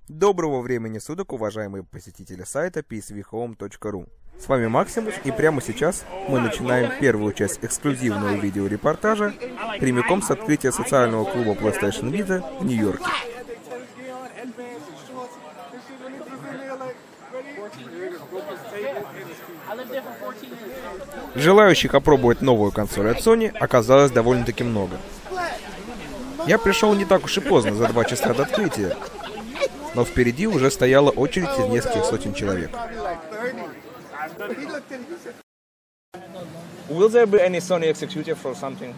Доброго времени суток, уважаемые посетители сайта psvhome.ru. С вами Максимус, и прямо сейчас мы начинаем первую часть эксклюзивного видеорепортажа прямиком с открытия социального клуба PlayStation Vita в Нью-Йорке. Желающих опробовать новую консоль от Sony оказалось довольно-таки много. Я пришел не так уж и поздно, за 2 часа до открытия, но впереди уже стояла очередь из нескольких сотен человек. Will there be any Sony executive for something?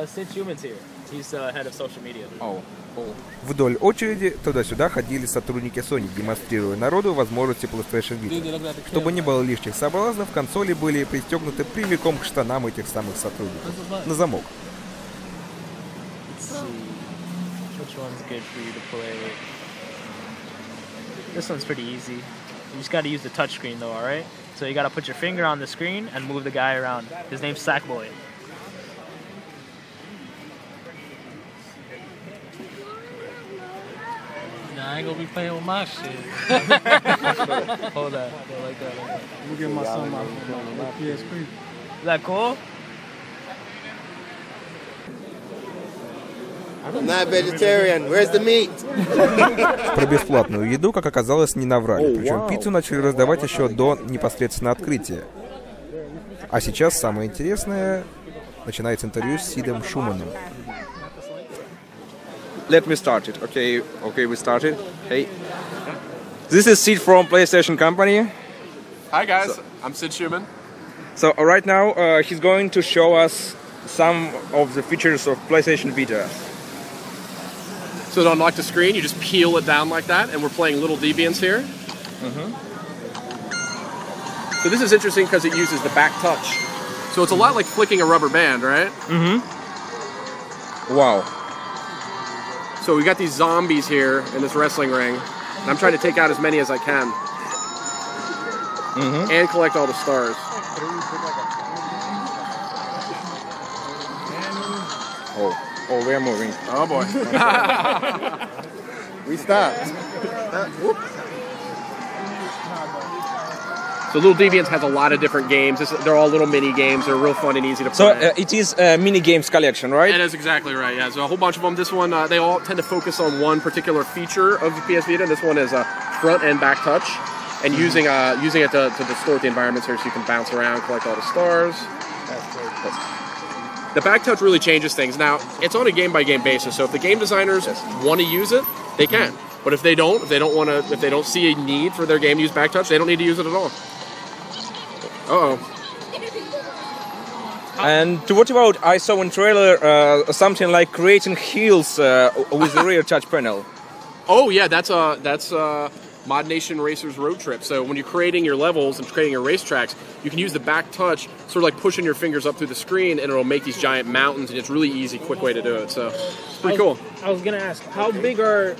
Sid Shuman's here. He's head of social media. Oh, cool. Вдоль очереди туда-сюда ходили сотрудники Sony, демонстрируя народу возможности PlayStation Vita. Чтобы не было лишних соблазнов, консоли были пристегнуты прямиком к штанам этих самых сотрудников. На замок. Which one's good for you to play? This one's pretty easy. You just gotta use the touch screen though, alright? So you gotta put your finger on the screen and move the guy around. His name's Sackboy. Nah, I ain't gonna be playing with my shit. Hold on. Like that. I'm gonna give my son my PSP. Is that cool? I'm not vegetarian. Where's the meat? Про бесплатную еду, как оказалось, не наврали. Причем пиццу начали раздавать еще до непосредственно открытия. А сейчас самое интересное. Начинается интервью с Сидом Шуманом. Let me start it. Okay, we started. Hey. This is Sid from PlayStation Company. Hi guys, I'm Sid Shuman. So right now he's going to show us some of the features of PlayStation Vita. So to unlock the screen, you just peel it down like that, and we're playing Little Deviants here. So this is interesting because it uses the back touch. So it's a lot like flicking a rubber band, right? Wow. So we got these zombies here in this wrestling ring, and I'm trying to take out as many as I can. And collect all the stars. Oh, we're moving. Oh boy. We stopped. So Little Deviants has a lot of different games. They're all little mini games. They're real fun and easy to play. So it is a mini games collection, right? That is exactly right, yeah. So a whole bunch of them. This one, they all tend to focus on one particular feature of the PS Vita. This one is a front and back touch. And using it to distort the environments here so you can bounce around, collect all the stars. The back touch really changes things. Now, it's on a game-by-game basis, so if the game designers want to use it, they can. But if they don't see a need for their game to use back touch, they don't need to use it at all. Uh-oh. And what about, I saw in trailer something like creating heels with the rear touch panel. Oh yeah, that's Mod Nation Racers Road Trip. So when you're creating your levels and creating your racetracks, you can use the back touch, sort of like pushing your fingers up through the screen, and it'll make these giant mountains, and it's really easy, quick way to do it. So it's pretty cool. I was gonna ask, how big are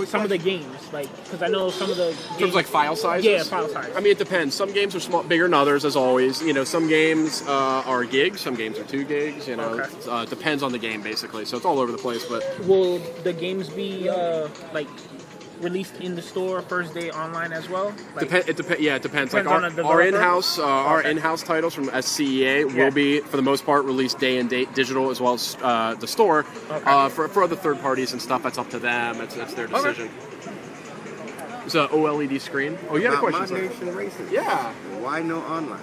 some of the games? Like, because I know some of the games... In terms of like file sizes? Yeah, file size. I mean, it depends. Some games are bigger than others, as always. You know, some games are gigs, some games are 2 gigs. You know, it depends on the game basically. So it's all over the place. But will the games be like released in the store first day online as well? Like, it depends. Like on our in-house titles from SCEA will be, for the most part, released day and date digital, as well as the store. For other third parties and stuff, that's up to them. It's their decision. It's an OLED screen. Oh, you had a question? Mod Nation Racing. Yeah. Why no online?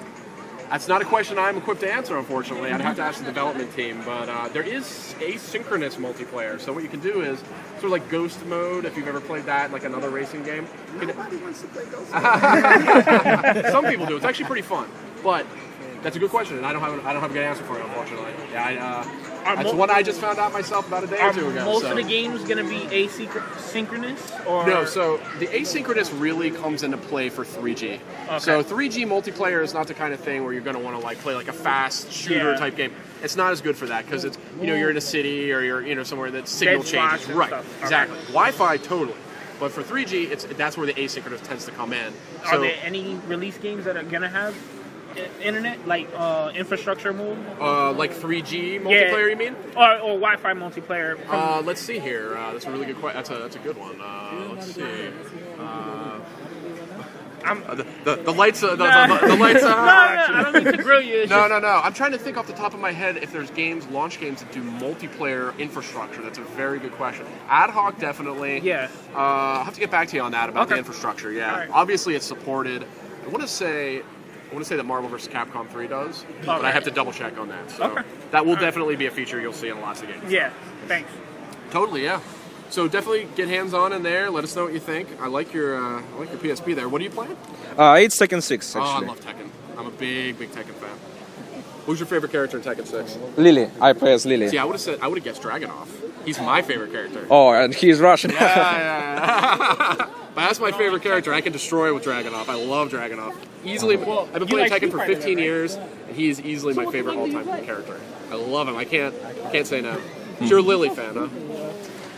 That's not a question I'm equipped to answer, unfortunately. I'd have to ask the development team. But there is asynchronous multiplayer. So what you can do is sort of like Ghost Mode, if you've ever played that, like another racing game. Nobody wants to play Ghost Mode. Some people do. It's actually pretty fun. But that's a good question, and I don't have a good answer for it, unfortunately. Yeah, that's one I just found out myself about a day or two ago. Most of the games going to be asynchronous? Or? No, so the asynchronous really comes into play for 3G. Okay. So 3G multiplayer is not the kind of thing where you're going to want to like play like a fast shooter type game. It's not as good for that because it's you're in a city or you're somewhere that signal changes. Right, exactly. Wi-Fi totally. But for 3G, that's where the asynchronous tends to come in. Are there any release games that are going to have internet, like infrastructure move? Like 3G multiplayer, you mean? Or Wi-Fi multiplayer? Let's see here. That's a really good question. That's a good one. Let's see. The lights. The lights. I don't mean to grill you. No. I'm trying to think off the top of my head if there's launch games that do multiplayer infrastructure. That's a very good question. Ad hoc, definitely. Yeah. I'll have to get back to you on that about the infrastructure. Yeah. All right. Obviously, it's supported. I want to say that Marvel vs. Capcom 3 does, but I have to double check on that. So that will definitely be a feature you'll see in lots of games. Yeah. Thanks. Totally. Yeah. So definitely get hands-on in there. Let us know what you think. I like your PSP there. What are you playing? It's Tekken 6, actually. Oh, I love Tekken. I'm a big Tekken fan. Who's your favorite character in Tekken 6? Lily. I play as Lily. See, I would have guessed Dragunov. He's my favorite character. Oh, and he's Russian. Yeah. But that's my favorite character. I can destroy with Dragunov. I love Dragunov. Easily, I've been playing Tekken for 15 years, and he is easily my favorite all-time character. I love him. I can't say no. So you're a Lily fan, huh?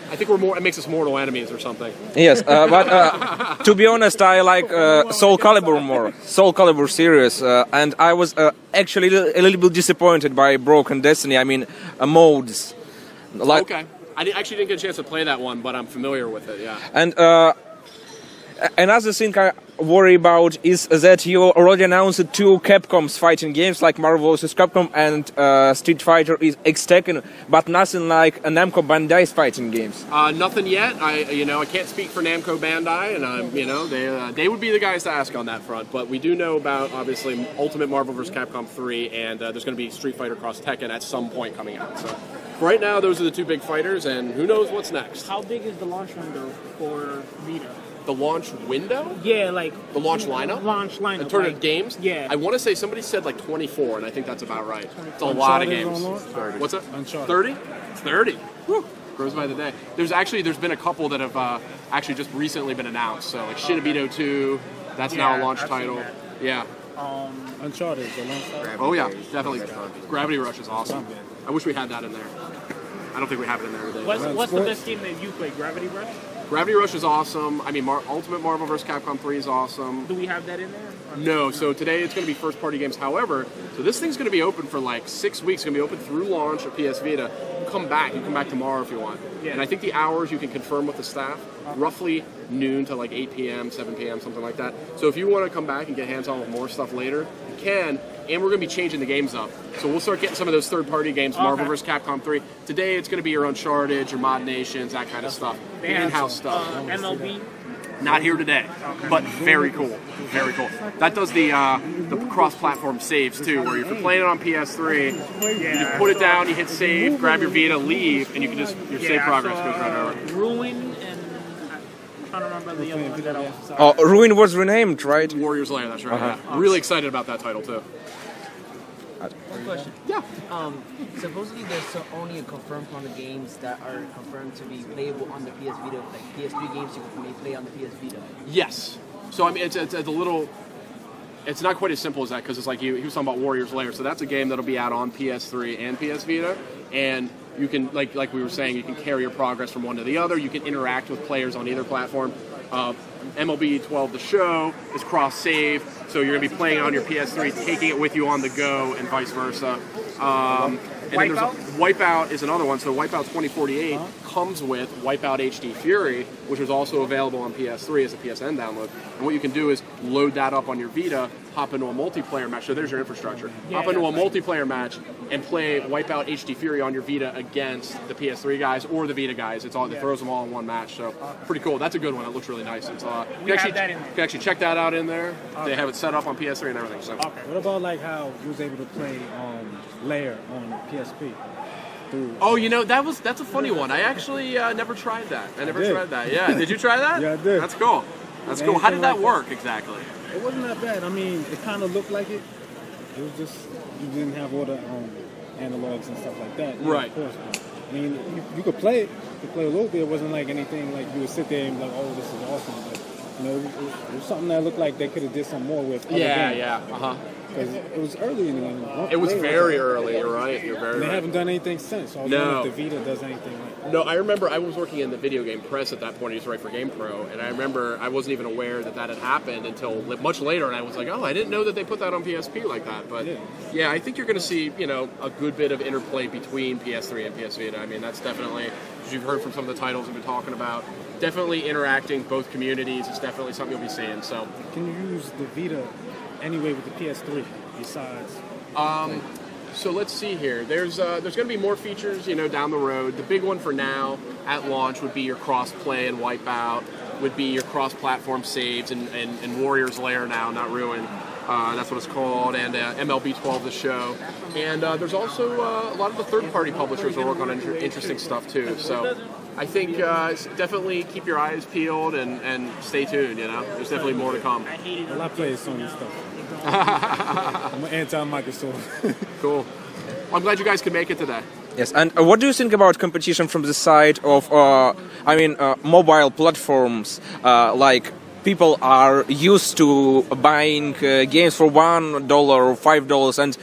I think it makes us mortal enemies or something. Yes, but to be honest, I like Soul Calibur more. Soul Calibur series, and I was actually a little bit disappointed by Broken Destiny. I mean, modes. Okay. I actually didn't get a chance to play that one, but I'm familiar with it, yeah. And another thing I worry about is that you already announced 2 Capcom's fighting games, like Marvel vs. Capcom and Street Fighter X Tekken, but nothing like Namco Bandai's fighting games. Nothing yet. I can't speak for Namco Bandai, and they would be the guys to ask on that front. But we do know about obviously Ultimate Marvel vs. Capcom 3, and there's going to be Street Fighter Cross Tekken at some point coming out. So right now, those are the 2 big fighters, and who knows what's next. How big is the launch window for Vita? The launch window? Yeah, like... The launch lineup? Launch lineup. In terms of games? Yeah. I want to say somebody said like 24, and I think that's about right. It's a lot of games. What's that? Uncharted. 30? It's 30. Woo. Grows by the day. There's been a couple that have actually just recently been announced. So like Shinobito 2, that's now a launch title. Yeah. Uncharted, the launch title. Oh yeah, definitely. Gravity Rush is awesome. I wish we had that in there. I don't think we have it in there today. What's the best game that you play? Gravity Rush? Gravity Rush is awesome. I mean, Ultimate Marvel vs. Capcom 3 is awesome. Do we have that in there? No, so today it's going to be first-party games. However, so this thing's going to be open for like 6 weeks. It's going to be open through launch of PS Vita. You can come back tomorrow if you want. Yeah. And I think the hours you can confirm with the staff, roughly noon to like 8 p.m., 7 p.m., something like that. So if you want to come back and get hands-on with more stuff later, you can. And we're going to be changing the games up. So we'll start getting some of those third-party games, Marvel vs. Capcom 3. Today it's going to be your Uncharted, your Mod Nations, that kind of stuff. The in-house stuff. MLB? Not here today, but very cool. Very cool. That does the cross-platform saves, too, where if you're playing it on PS3, you just put it down, you hit save, grab your Vita, leave, and you can just, your save progress goes right over. Ruin and... I don't remember the other one that I was... Oh, Ruin was renamed, right? Warriors Lair, that's right. Yeah. Really excited about that title, too. One question. Yeah. Supposedly there's only a confirmed amount of games that are confirmed to be playable on the PS Vita, like PS3 games you can play on the PS Vita. Yes. So I mean, it's a little. It's not quite as simple as that because it's like he was talking about Warriors Lair. So that's a game that'll be out on PS3 and PS Vita, and you can like we were saying, you can carry your progress from one to the other. You can interact with players on either platform. MLB 12 The Show is cross-save, so you're going to be playing on your PS3, taking it with you on the go, and vice versa. And then there's Wipeout is another one. So Wipeout 2048 comes with Wipeout HD Fury, which is also available on PS3 as a PSN download. And what you can do is load that up on your Vita, hop into a multiplayer match. So there's your infrastructure. Hop into a multiplayer match and play Wipeout HD Fury on your Vita against the PS3 guys or the Vita guys. It throws them all in one match. So pretty cool. That's a good one. It looks really nice. It's you can actually check that out in there. They have it set up on PS3 and everything. So what about like how you was able to play Lair on PSP? Oh, you know, that's a funny one. I actually never tried that. I never tried that. Yeah, did you try that? Yeah, I did. That's cool. That's cool. How did that work exactly? It wasn't that bad. I mean, it kind of looked like it. It was just you didn't have all the analogs and stuff like that. Yeah, right. Of course. But, I mean, you could play it. You could play a little bit. It wasn't like anything like you would sit there and be like, oh, this is awesome. But, you know, it was something that looked like they could have did some more with. Yeah. because it was early in the game. It was very early. You're right. You're very They right. haven't done anything since. So I was wondering if the Vita does anything like that. No, I remember I was working in the video game press at that point. I used to write for GamePro, and I remember I wasn't even aware that that had happened until much later, and I was like, oh, I didn't know that they put that on PSP like that. But yeah, I think you're going to see, you know, a good bit of interplay between PS3 and PS Vita. I mean, that's definitely, as you've heard from some of the titles we've been talking about, definitely interacting both communities. It's definitely something you'll be seeing. So, can you use the Vita anyway with the PS3 besides? So let's see here. There's going to be more features, you know, down the road. The big one for now at launch would be your cross-play and Wipeout, would be your cross-platform saves and Warrior's Lair now, not Ruin. That's what it's called, and MLB 12 the show. And there's also a lot of the third-party publishers are working on interesting stuff too. So I think definitely keep your eyes peeled and stay tuned, you know. There's definitely more to come. Well, I play Sony stuff. I'm anti-Microsoft. Cool. I'm glad you guys could make it today. Yes, and what do you think about competition from the side of, mobile platforms? Like, people are used to buying games for $1 or $5, and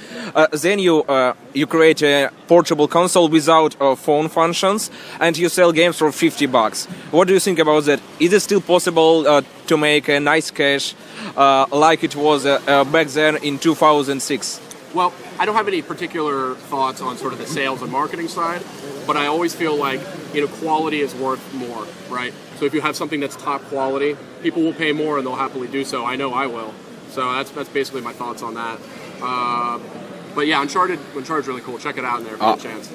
then you create a portable console without phone functions, and you sell games for $50. What do you think about that? Is it still possible to make a nice cash like it was back then in 2006? Well, I don't have any particular thoughts on sort of the sales and marketing side, but I always feel like, you know, quality is worth more, right? So if you have something that's top quality, people will pay more and they'll happily do so. I know I will. So that's basically my thoughts on that. But yeah, Uncharted's really cool. Check it out in there if you have a chance.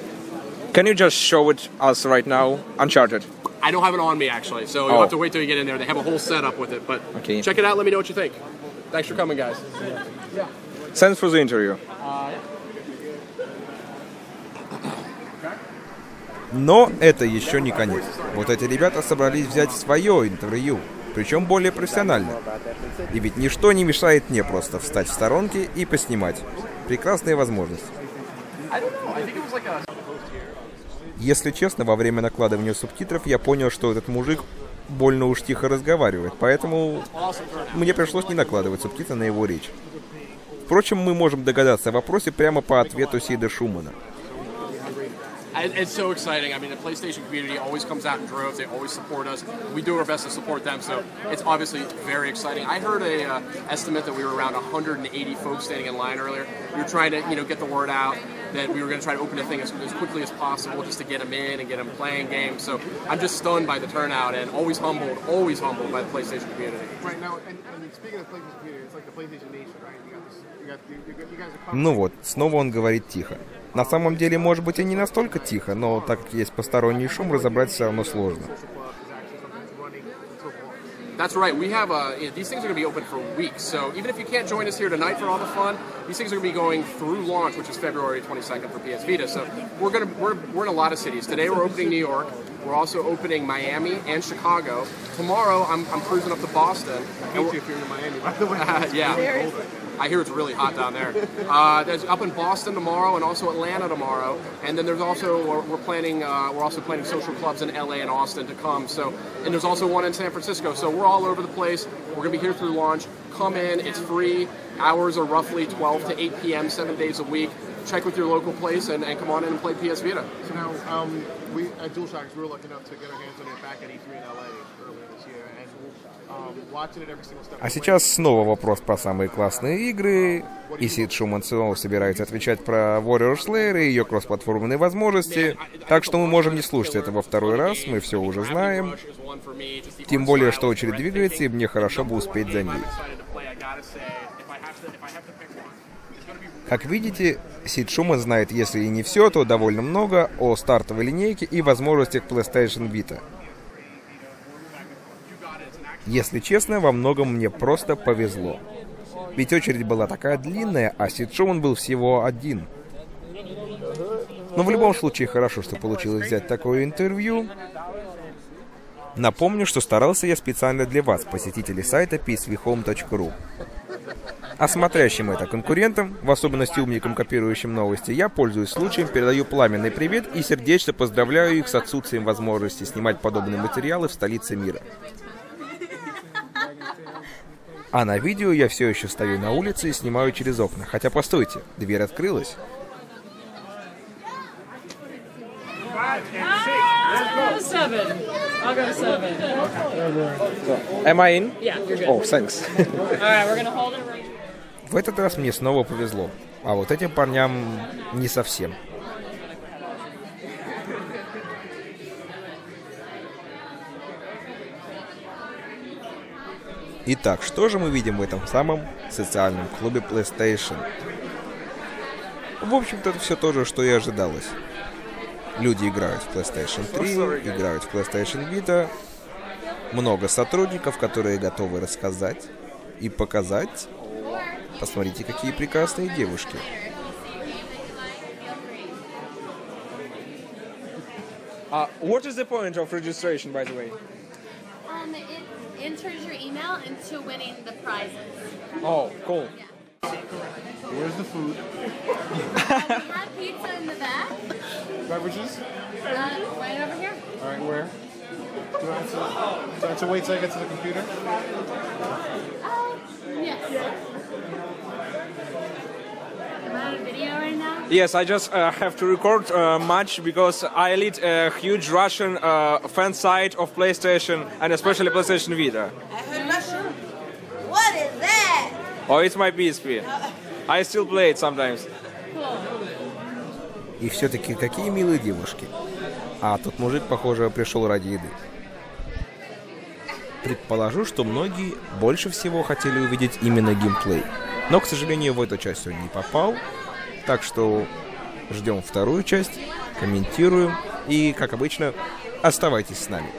Can you just show it us right now? Uncharted. I don't have it on me, actually, so you'll have to wait till you get in there. They have a whole setup with it, but check it out. Let me know what you think. Thanks for coming, guys. Yeah. Thanks for the interview. Но это еще не конец. Вот эти ребята собрались взять свое интервью, причем более профессионально. И ведь ничто не мешает мне просто встать в сторонке и поснимать. Прекрасная возможность. Если честно, во время накладывания субтитров я понял, что этот мужик больно уж тихо разговаривает, поэтому мне пришлось не накладывать субтитры на его речь. Впрочем, мы можем догадаться о вопросе прямо по ответу Сида Шумана. It's so exciting. I mean, the PlayStation community always comes out in droves. They always support us. We do our best to support them, so it's obviously very exciting. I heard a estimate that we were around 180 folks standing in line earlier. We were trying to, you know, get the word out that we were going to try to open the thing as quickly as possible just to get them in and get them playing games. So I'm just stunned by the turnout and always humbled by the PlayStation community. Right now, and speaking of the PlayStation community, it's like the PlayStation Nation, right? You guys are Ну вот, снова он говорит тихо. На самом деле, может быть, и не настолько тихо, но так как есть посторонний шум, разобрать все равно сложно. That's right. We have these things are going to be open for weeks. So even if you can't join us here tonight for all the fun, these things are going to be going through launch, which is February 22nd for PS Vita. So we're in a lot of cities. Today we're opening New York. We're also opening Miami and Chicago. Tomorrow I'm cruising up to Boston. I hate you if you're in Miami, by the way. Yeah. I hear it's really hot down there. There's up in Boston tomorrow and also Atlanta tomorrow. And then there's also we're also planning social clubs in LA and Austin to come. So, and there's also one in San Francisco. So we're all over the place. We're gonna be here through launch. Come in. It's free. Hours are roughly 12 to 8 p.m. 7 days a week. Check with your local place and come on in and play PS Vita. So now we at DualShocks we were lucky enough to get our hands on it back at E3 in LA earlier this year, and watching it every single step. А сейчас снова вопрос про самые классные игры. И Сид Шуман снова собирается отвечать про Warrior's Lair и ее кроссплатформенные возможности. Так что мы можем не слушать это во второй раз, мы все уже знаем. Тем более, что очередь двигается, и мне хорошо бы успеть за ней. Как видите, Сид Шуман знает, если и не все, то довольно много о стартовой линейке и возможностях PlayStation Vita. Если честно, во многом мне просто повезло. Ведь очередь была такая длинная, а Сид Шуман был всего один. Но в любом случае хорошо, что получилось взять такое интервью. Напомню, что старался я специально для вас, посетителей сайта psvhome.ru. А смотрящим это конкурентам, в особенности умникам, копирующим новости, я, пользуясь случаем, передаю пламенный привет и сердечно поздравляю их с отсутствием возможности снимать подобные материалы в столице мира. А на видео я все еще стою на улице и снимаю через окна. Хотя, постойте, дверь открылась. Am I in? Yeah, you're good. Oh, thanks. Alright, we're gonna hold it right. В этот раз мне снова повезло. А вот этим парням не совсем. Итак, что же мы видим в этом самом социальном клубе PlayStation? В общем-то, это все то же, что и ожидалось. Люди играют в PlayStation 3, играют в PlayStation Vita. Много сотрудников, которые готовы рассказать и показать. Посмотрите, какие прекрасные девушки. What is the point of registration, by the way? It enters your email into winning the prizes. Oh, cool. Where's the food? We have pizza in the back. Beverages? Right over here. All right, where? Do I have to wait till I get to the computer? Yes. Am I on a video right now? Yes, I just have to record much because I lead a huge Russian fan site of PlayStation and especially PlayStation Vita. I heard Russian. What is that? Oh, it's my PSP. I still play it sometimes. И все-таки какие милые девушки. А тот мужик, похоже, пришел ради еды. Предположу, что многие больше всего хотели увидеть именно геймплей. Но, к сожалению, в эту часть он не попал. Так что ждем вторую часть, комментируем и, как обычно, оставайтесь с нами.